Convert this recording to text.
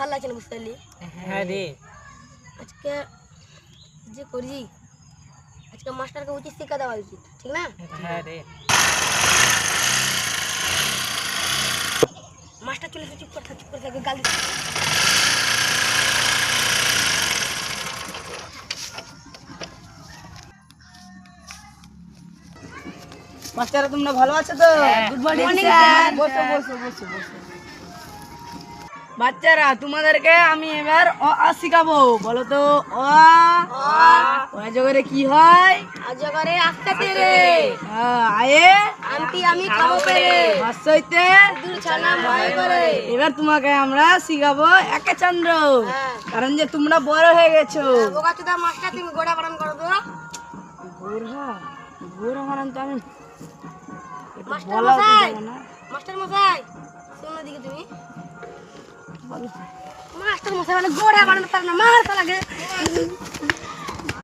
ভালো লাগছে না বুঝতে পারলি? হ্যাঁ রে। আজকে যে করি আজকে মাস্টারকে উচিত শিক্ষা দেওয়া উচিত, ঠিক না? হ্যাঁ রে। মাস্টার চলে এসে চুপ করে থাকে গাল দিচ্ছে। মাস্টার তোমরা ভালো আছো তো? Good morning sir. বসো বসো বসো বসো। বাচ্চারা তোমাদেরকে আমি এবার অ আ শিখাবো। বলো তো অ আ জগরে কি হয়? আজগরে আসতে পেরে আয়ে আন্টি আমি খাবো পেরে হাসইতে দূর ছানা ভয় করে। এবার তোমাকে আমরা শিখাবো একে চন্দ্র। হ্যাঁ। কারণ যে তোমরা বড় হয়ে গেছো। বোকা চোদা মাস্টার তুমি গোড়া বানান করো তো। গোরা বানান তো আমি মাস্টার বলা তো মশাই, যাবে না। মাস্টার মশাই শোনো দিকে তুমি। মাস্টার মশাই মানে গোড়া বানানো পারে না, মারতে লাগে।